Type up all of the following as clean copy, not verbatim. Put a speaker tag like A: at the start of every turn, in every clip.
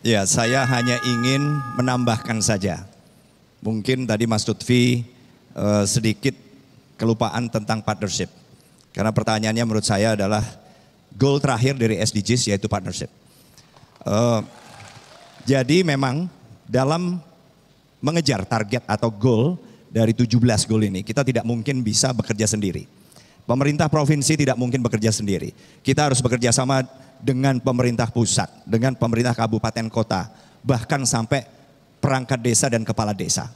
A: Ya, saya hanya ingin menambahkan saja. Mungkin tadi Mas Lutfi sedikit kelupaan tentang partnership. Karena pertanyaannya menurut saya adalah goal terakhir dari SDGs yaitu partnership. Jadi memang dalam mengejar target atau goal dari 17 goal ini, kita tidak mungkin bisa bekerja sendiri. Pemerintah provinsi tidak mungkin bekerja sendiri. Kita harus bekerja sama dengan pemerintah pusat, dengan pemerintah kabupaten kota, bahkan sampai perangkat desa dan kepala desa.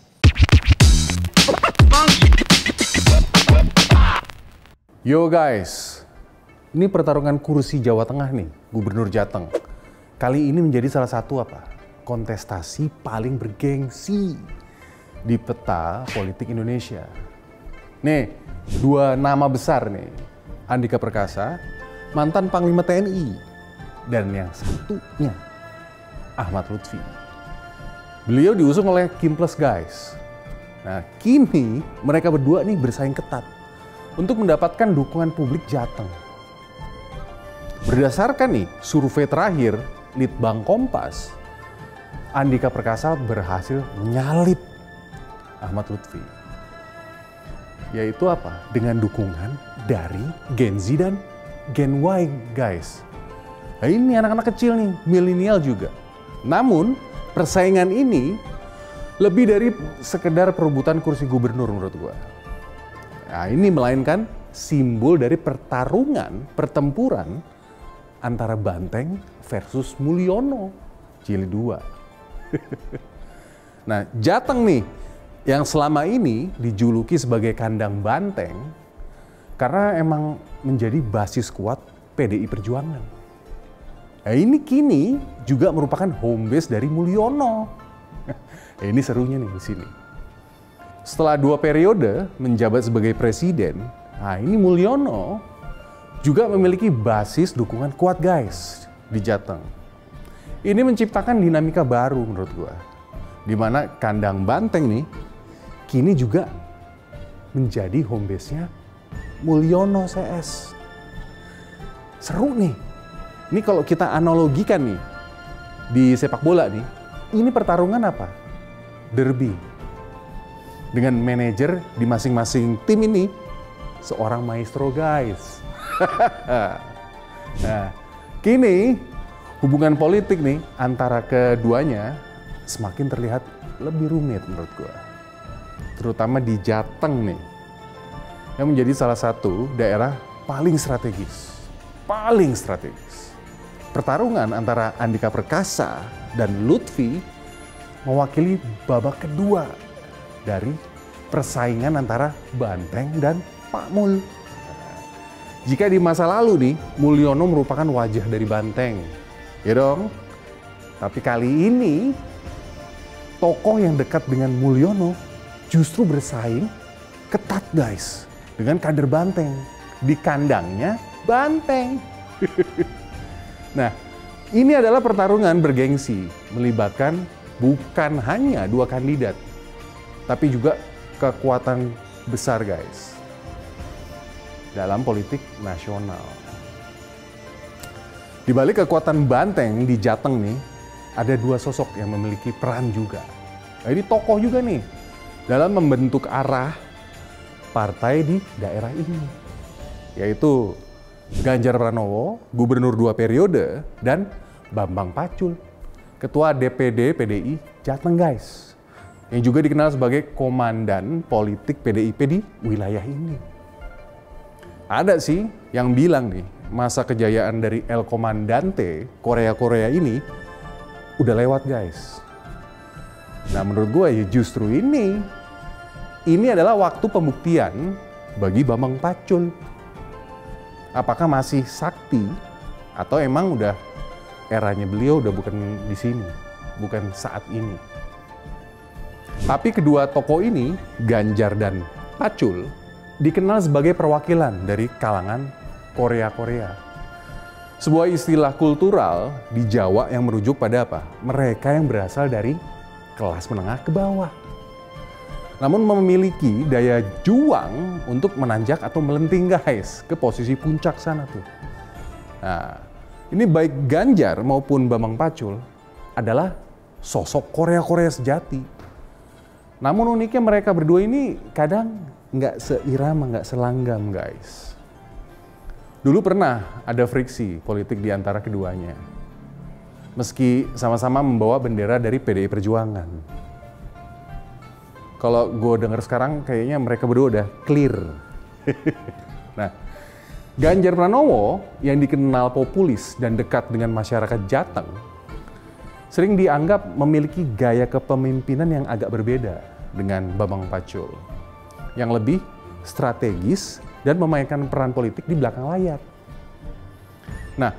B: Yo guys, ini pertarungan kursi Jawa Tengah nih, Gubernur Jateng. Kali ini menjadi salah satu kontestasi paling bergengsi di peta politik Indonesia. Nih, dua nama besar nih, Andika Perkasa, mantan Panglima TNI, dan yang satunya Ahmad Lutfi. Beliau diusung oleh Kimples guys. Nah, kini mereka berdua nih bersaing ketat untuk mendapatkan dukungan publik Jateng. Berdasarkan nih survei terakhir Litbang Kompas, Andika Perkasa berhasil menyalip Ahmad Lutfi. Yaitu apa? Dengan dukungan dari Gen Z dan Gen Y guys. Nah, ini anak-anak kecil nih, milenial juga. Namun persaingan ini lebih dari sekedar perebutan kursi gubernur menurut gua. Nah, ini melainkan simbol dari pertempuran antara Banteng versus Mulyono, jilid 2. Nah, Jateng nih yang selama ini dijuluki sebagai kandang Banteng karena emang menjadi basis kuat PDI Perjuangan. Nah, ini kini juga merupakan home base dari Mulyono. Ini serunya nih di sini. Setelah 2 periode menjabat sebagai presiden, nah ini Mulyono juga memiliki basis dukungan kuat guys di Jateng. Ini menciptakan dinamika baru menurut gua, di mana kandang Banteng nih kini juga menjadi home base-nya Mulyono CS. Seru nih. Ini kalau kita analogikan nih di sepak bola nih, ini pertarungan apa? Derby. Dengan manajer di masing-masing tim ini seorang maestro guys. Nah, kini hubungan politik nih antara keduanya semakin terlihat lebih rumit menurut gua. Terutama di Jateng nih, yang menjadi salah satu daerah paling strategis. Paling strategis. Pertarungan antara Andika Perkasa dan Lutfi mewakili babak kedua dari persaingan antara Banteng dan Pak Mul. Jika di masa lalu nih, Mulyono merupakan wajah dari Banteng, ya dong. Tapi kali ini, tokoh yang dekat dengan Mulyono justru bersaing ketat guys dengan kader Banteng di kandangnya Banteng. Nah, ini adalah pertarungan bergengsi melibatkan bukan hanya 2 kandidat, tapi juga kekuatan besar guys dalam politik nasional. Di balik kekuatan Banteng di Jateng nih, ada 2 sosok yang memiliki peran juga. Nah, ini tokoh juga nih dalam membentuk arah partai di daerah ini, yaitu Ganjar Pranowo, Gubernur 2 periode, dan Bambang Pacul, Ketua DPD PDI Jateng guys, yang juga dikenal sebagai komandan politik PDIP di wilayah ini. Ada sih yang bilang nih, masa kejayaan dari El Comandante Korea-Korea ini udah lewat guys. Nah, menurut gue ya justru ini adalah waktu pembuktian bagi Bambang Pacul. Apakah masih sakti atau emang udah eranya beliau udah bukan di sini, bukan saat ini. Tapi kedua tokoh ini, Ganjar dan Pacul, dikenal sebagai perwakilan dari kalangan Korea-Korea. Sebuah istilah kultural di Jawa yang merujuk pada apa? Mereka yang berasal dari kelas menengah ke bawah, namun memiliki daya juang untuk menanjak atau melenting guys ke posisi puncak sana tuh. Nah, ini baik Ganjar maupun Bambang Pacul adalah sosok Korea-Korea sejati. Namun uniknya mereka berdua ini kadang nggak seirama, nggak selanggam guys. Dulu pernah ada friksi politik di antara keduanya. Meski sama-sama membawa bendera dari PDI Perjuangan. Kalau gue denger sekarang kayaknya mereka berdua udah clear. Nah, Ganjar Pranowo yang dikenal populis dan dekat dengan masyarakat Jateng sering dianggap memiliki gaya kepemimpinan yang agak berbeda dengan Bambang Pacul, yang lebih strategis dan memainkan peran politik di belakang layar. Nah,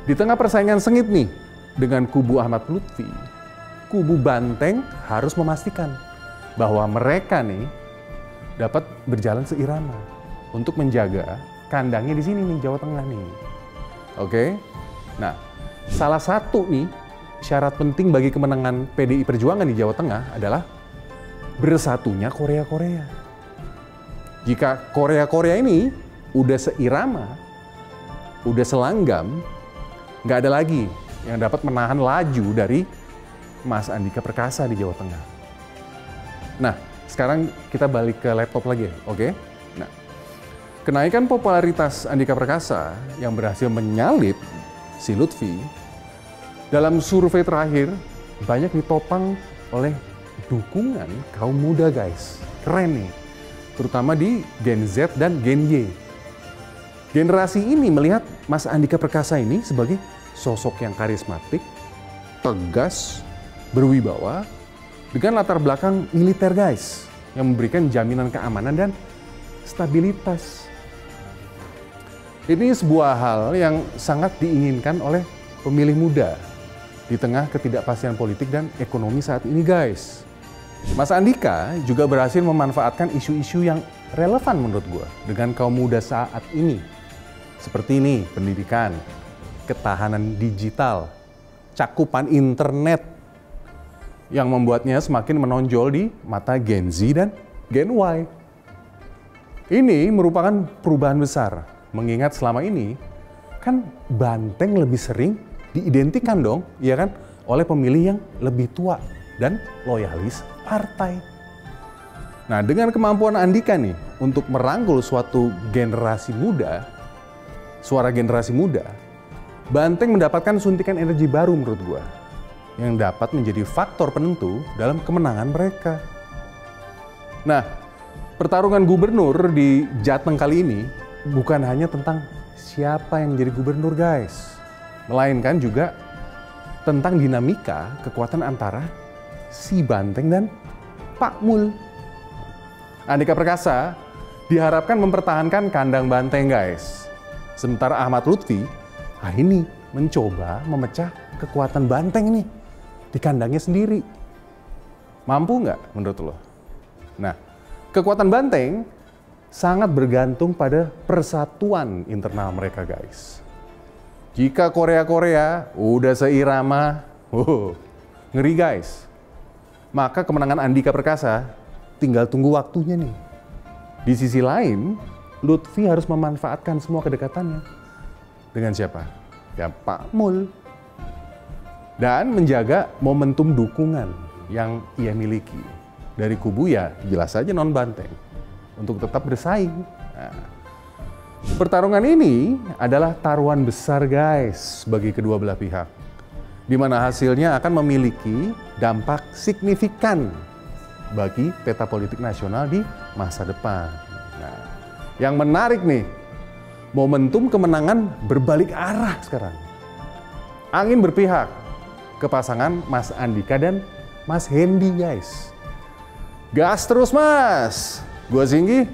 B: di tengah persaingan sengit nih dengan kubu Ahmad Lutfi, kubu Banteng harus memastikan bahwa mereka nih dapat berjalan seirama untuk menjaga kandangnya di sini nih, Jawa Tengah nih. Oke? Nah, salah satu nih syarat penting bagi kemenangan PDI Perjuangan di Jawa Tengah adalah bersatunya Korea-Korea. Jika Korea-Korea ini udah seirama, udah selanggam, nggak ada lagi yang dapat menahan laju dari Mas Andika Perkasa di Jawa Tengah. Nah, sekarang kita balik ke laptop lagi ya, oke? Nah, kenaikan popularitas Andika Perkasa yang berhasil menyalip si Lutfi dalam survei terakhir banyak ditopang oleh dukungan kaum muda guys. Keren nih, terutama di Gen Z dan Gen Y. Generasi ini melihat Mas Andika Perkasa ini sebagai sosok yang karismatik, tegas, berwibawa, dengan latar belakang militer guys, yang memberikan jaminan keamanan dan stabilitas. Ini sebuah hal yang sangat diinginkan oleh pemilih muda di tengah ketidakpastian politik dan ekonomi saat ini guys. Mas Andika juga berhasil memanfaatkan isu-isu yang relevan menurut gue dengan kaum muda saat ini. Seperti ini, pendidikan, ketahanan digital, cakupan internet yang membuatnya semakin menonjol di mata Gen Z dan Gen Y. Ini merupakan perubahan besar. Mengingat selama ini kan Banteng lebih sering diidentikan dong, ya kan, oleh pemilih yang lebih tua dan loyalis partai. Nah, dengan kemampuan Andika nih untuk merangkul suatu generasi muda, suara generasi muda, Banteng mendapatkan suntikan energi baru menurut gua yang dapat menjadi faktor penentu dalam kemenangan mereka. Nah, pertarungan gubernur di Jateng kali ini bukan hanya tentang siapa yang menjadi gubernur guys, melainkan juga tentang dinamika kekuatan antara si Banteng dan Pak Mul. Andika Perkasa diharapkan mempertahankan kandang Banteng guys. Sementara Ahmad Lutfi ini mencoba memecah kekuatan Banteng nih di kandangnya sendiri. Mampu nggak menurut lo? Nah, kekuatan Banteng sangat bergantung pada persatuan internal mereka guys. Jika Korea-Korea udah seirama, ngeri guys. Maka kemenangan Andika Perkasa tinggal tunggu waktunya nih. Di sisi lain, Lutfi harus memanfaatkan semua kedekatannya. Dengan siapa? Ya Pak Mul. Dan menjaga momentum dukungan yang ia miliki. Dari kubu ya jelas saja non-Banteng. Untuk tetap bersaing. Nah, pertarungan ini adalah taruhan besar guys bagi kedua belah pihak. Di mana hasilnya akan memiliki dampak signifikan bagi peta politik nasional di masa depan. Nah, yang menarik nih, momentum kemenangan berbalik arah sekarang. Angin berpihak ke pasangan Mas Andika dan Mas Hendy guys. Gas terus mas! Gua Singgi,